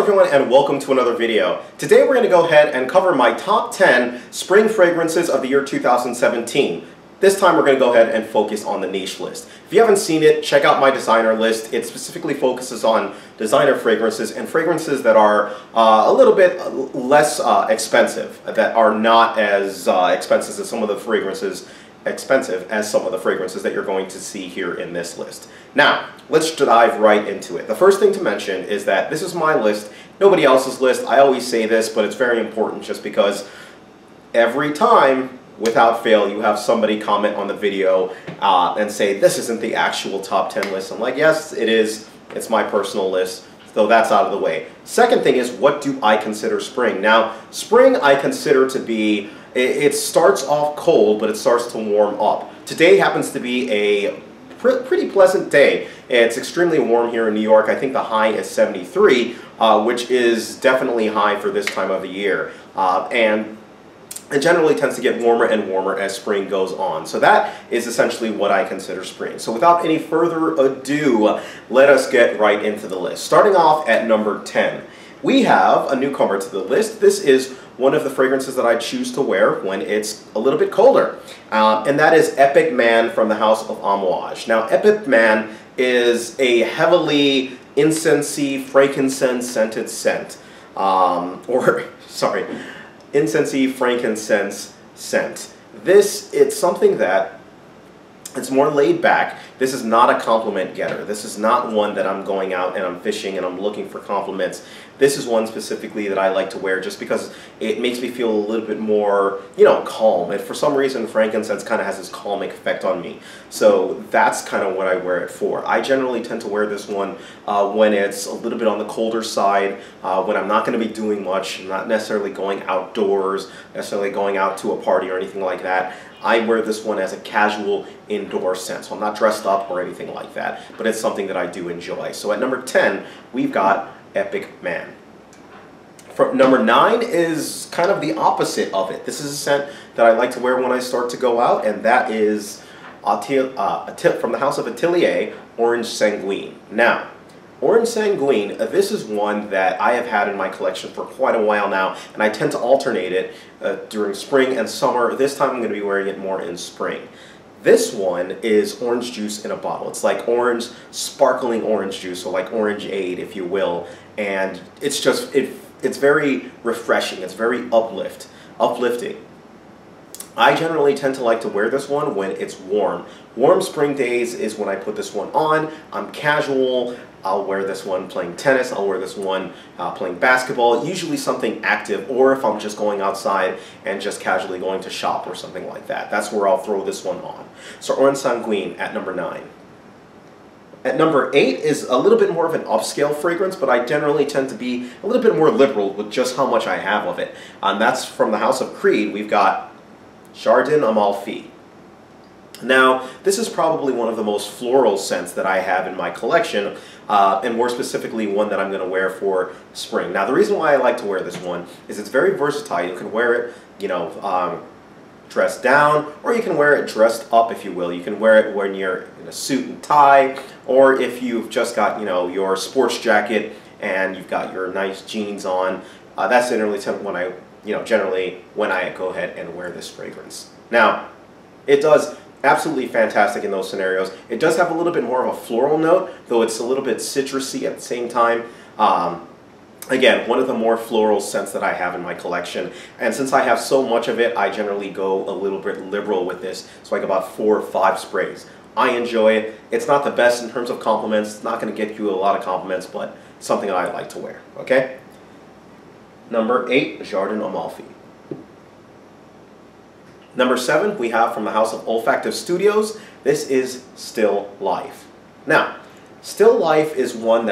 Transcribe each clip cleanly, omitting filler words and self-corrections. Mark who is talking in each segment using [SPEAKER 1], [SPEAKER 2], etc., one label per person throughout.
[SPEAKER 1] everyone, and welcome to another video. Today we're going to go ahead and cover my top 10 spring fragrances of the year 2017. This time we're going to go ahead and focus on the niche list. If you haven't seen it, check out my designer list. It specifically focuses on designer fragrances and fragrances that are a little bit less expensive, that are not as expensive as some of the fragrances that you're going to see here in this list. Now, let's dive right into it. The first thing to mention is that this is my list, nobody else's list. I always say this, but it's very important just because every time, without fail, you have somebody comment on the video and say, this isn't the actual top 10 list. I'm like, yes, it is. It's my personal list. So that's out of the way. Second thing is, what do I consider spring? Now, spring I consider to be, it starts off cold, but it starts to warm up. Today happens to be a pretty pleasant day. It's extremely warm here in New York. I think the high is 73, which is definitely high for this time of the year. And it generally tends to get warmer and warmer as spring goes on. So that is essentially what I consider spring. So without any further ado, let us get right into the list. Starting off at number 10, we have a newcomer to the list. This is one of the fragrances that I choose to wear when it's a little bit colder. And that is Epic Man from the house of Amouage. Now, Epic Man is a heavily incensey, frankincense-scented scent. Incensey, frankincense scent. It's something that it's more laid back. This is not a compliment getter. This is not one that I'm going out and I'm fishing and I'm looking for compliments. This is one specifically that I like to wear just because it makes me feel a little bit more, calm. And for some reason, frankincense kind of has this calming effect on me. So that's kind of what I wear it for. I generally tend to wear this one when it's a little bit on the colder side, when I'm not going to be doing much, not necessarily going outdoors, necessarily going out to a party or anything like that. I wear this one as a casual indoor scent, so I'm not dressed up or anything like that, but it's something that I do enjoy. So at number 10, we've got Epic Man. Number 9 is kind of the opposite of it. This is a scent that I like to wear when I start to go out, and that is from the house of Atelier, Orange Sanguine. Now, Orange Sanguine, this is one that I have had in my collection for quite a while now, and I tend to alternate it during spring and summer. This time I'm going to be wearing it more in spring. This one is orange juice in a bottle. It's like orange, sparkling orange juice, or like orangeade, if you will. And it's just, it's very refreshing. It's very uplifting. I generally tend to like to wear this one when it's warm. Warm spring days is when I put this one on. I'm casual. I'll wear this one playing tennis. I'll wear this one playing basketball. Usually something active, or if I'm just going outside and just casually going to shop or something like that. That's where I'll throw this one on. So Orange Sanguine at number 9. At number 8 is a little bit more of an upscale fragrance, but I generally tend to be a little bit more liberal with just how much I have of it. And that's from the house of Creed. We've got Jardin Amalfi. Now, this is probably one of the most floral scents that I have in my collection, and more specifically one that I'm going to wear for spring. Now, the reason why I like to wear this one is it's very versatile. You can wear it, dressed down, or you can wear it dressed up, if you will. You can wear it when you're in a suit and tie, or if you've just got, your sports jacket and you've got your nice jeans on. That's generally when I go ahead and wear this fragrance. Now, it does absolutely fantastic in those scenarios. It does have a little bit more of a floral note, though it's a little bit citrusy at the same time. Again, one of the more floral scents that I have in my collection. And since I have so much of it, I generally go a little bit liberal with this. So like about 4 or 5 sprays. I enjoy it. It's not the best in terms of compliments. It's not going to get you a lot of compliments, but something I like to wear. Okay? Number 8, Jardin Amalfi. Number 7, we have from the house of Olfactive Studios. This is Still Life. Now, Still Life is one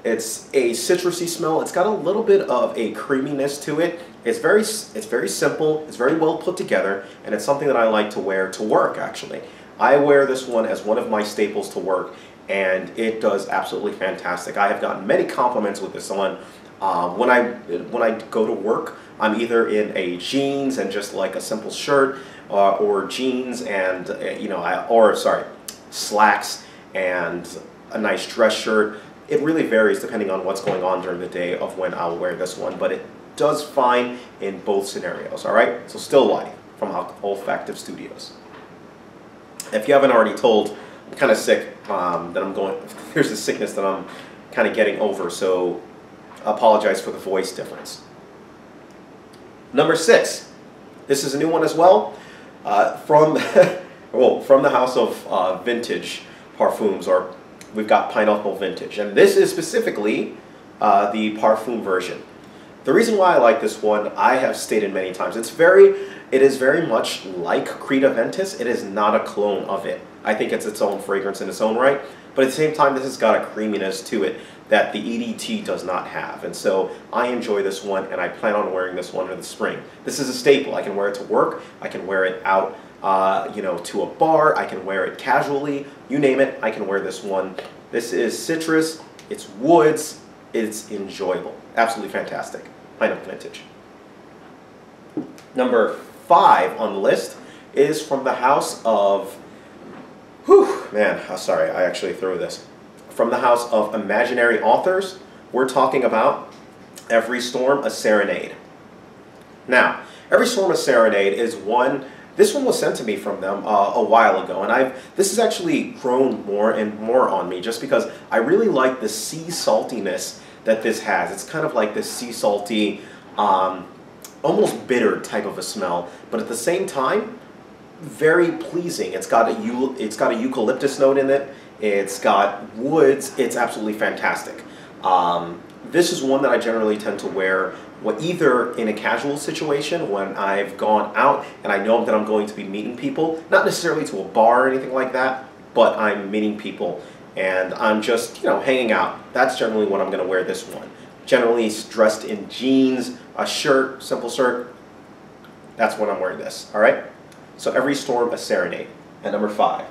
[SPEAKER 1] it's a citrusy smell. It's got a little bit of a creaminess to it. It's very simple. It's very well put together, and it's something that I like to wear to work, actually. I wear this one as one of my staples to work, and it does absolutely fantastic. I have gotten many compliments with this one. When I go to work, I'm either in a jeans and just like a simple shirt, or jeans and slacks and a nice dress shirt. it really varies depending on what's going on during the day of when I'll wear this one, but it does fine in both scenarios, all right? So Still Life from Olfactive Studios. If you haven't already told, I'm kind of sick that I'm going, there's a sickness that I'm kind of getting over, so I apologize for the voice difference. Number 6, this is a new one as well, from, from the house of vintage parfums, or we've got Pineapple Vintage, and this is specifically the parfum version. The reason why I like this one, I have stated many times, it is very much like Creed Aventus. It is not a clone of it. I think it's its own fragrance in its own right, but at the same time, this has got a creaminess to it that the EDT does not have. And so I enjoy this one, and I plan on wearing this one in the spring. This is a staple. I can wear it to work. I can wear it out, to a bar. I can wear it casually. You name it, I can wear this one. This is citrus. It's woods. It's enjoyable. Absolutely fantastic. Pineapple Vintage. Number 5 on the list is from the house of, sorry, I actually threw this. From the house of imaginary authors, we're talking about Every Storm a Serenade. Now, Every Storm a Serenade is one, this one was sent to me from them a while ago, and this has actually grown more and more on me just because I really like the sea saltiness that this has. It's kind of like this sea salty, almost bitter type of a smell, but at the same time, very pleasing. It's got a eucalyptus note in it. It's got woods. It's absolutely fantastic. This is one that I generally tend to wear either in a casual situation when I've gone out and I know that I'm going to be meeting people, not necessarily to a bar or anything like that, but I'm meeting people and I'm just, hanging out. That's generally when I'm going to wear this one. Generally dressed in jeans, a shirt, simple shirt. That's when I'm wearing this, all right? So Every Storm a Serenade at number 5.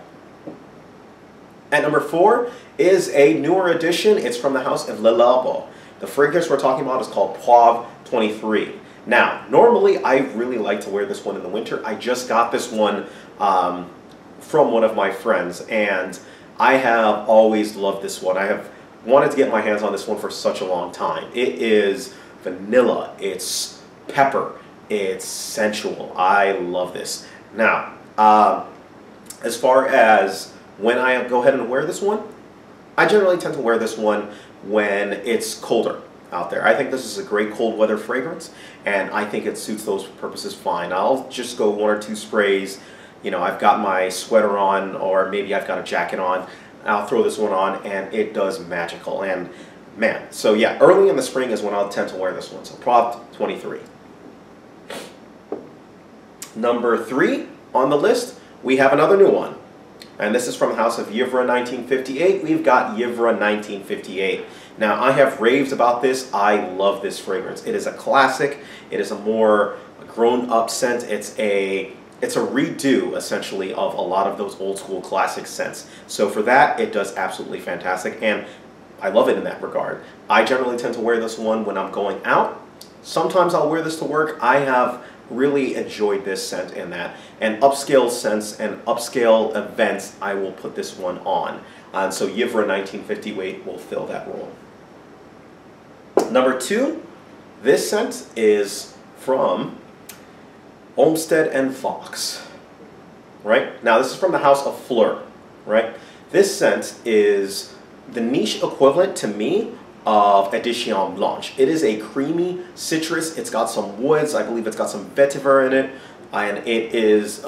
[SPEAKER 1] At number 4 is a newer edition. It's from the house of Le Labo. The fragrance we're talking about is called Poivre 23. Now, normally I really like to wear this one in the winter. I just got this one from one of my friends, and I have always loved this one. I have wanted to get my hands on this one for such a long time. It is vanilla, it's pepper, it's sensual. I love this. Now, as far as when I go ahead and wear this one, I generally tend to wear this one when it's colder out there. I think this is a great cold weather fragrance, and I think it suits those purposes fine. I'll just go 1 or 2 sprays. I've got my sweater on, or maybe I've got a jacket on. I'll throw this one on, and it does magical. And man, so yeah, early in the spring is when I'll tend to wear this one. So Poivre 23. Number 3 on the list, we have another new one. And this is from the house of YVRA 1958. We've got YVRA 1958. Now, I have raved about this. I love this fragrance. It is a classic. It is a more grown-up scent. It's a redo, essentially, of a lot of those old-school classic scents. So for that, it does absolutely fantastic, and I love it in that regard. I generally tend to wear this one when I'm going out. Sometimes I'll wear this to work. I have really enjoyed this scent in that. And upscale scents and upscale events, I will put this one on. And so YVRA 1958 will fill that role. Number 2, this scent is from Olmsted Vaux, right? Now this is from the house of Fleur, right? This scent is the niche equivalent to me of Edition Blanche. It is a creamy citrus. It's got some woods. I believe it's got some vetiver in it, and it's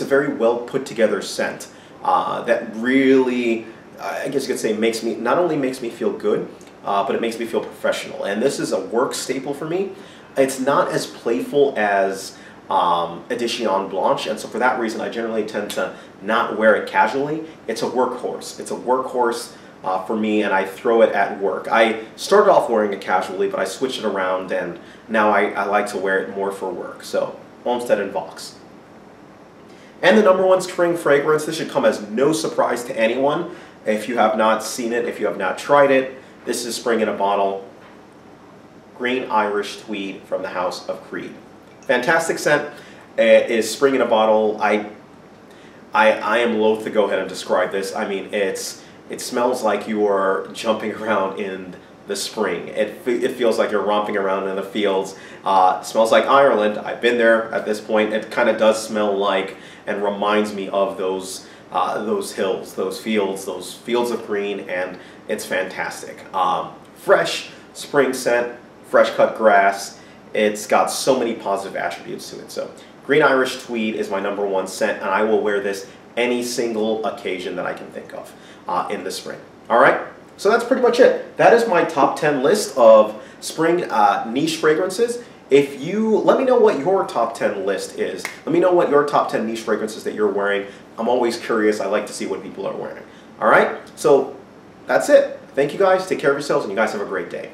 [SPEAKER 1] a very well put together scent that really, I guess you could say, not only makes me feel good, but it makes me feel professional. And this is a work staple for me. It's not as playful as Edition Blanche, and so for that reason I generally tend to not wear it casually. It's a workhorse. It's a workhorse for me, and I throw it at work. I started off wearing it casually, but I switched it around, and now I like to wear it more for work. So Olmsted Vaux. And the number 1 spring fragrance, this should come as no surprise to anyone. If you have not seen it, if you have not tried it, this is spring in a bottle. Green Irish Tweed from the house of Creed. Fantastic scent. It is spring in a bottle. I am loath to go ahead and describe this. I mean, it's It smells like you're jumping around in the spring. It feels like you're romping around in the fields. Smells like Ireland. I've been there at this point. It kind of does smell like and reminds me of those hills, those fields of green, and it's fantastic. Fresh spring scent, fresh cut grass. It's got so many positive attributes to it. So Green Irish Tweed is my #1 scent, and I will wear this any single occasion that I can think of in the spring. All right, so that's pretty much it. That is my top 10 list of spring niche fragrances. If you, let me know what your top 10 list is. Let me know what your top 10 niche fragrances that you're wearing. I'm always curious. I like to see what people are wearing. All right, so that's it. Thank you guys. Take care of yourselves, and you guys have a great day.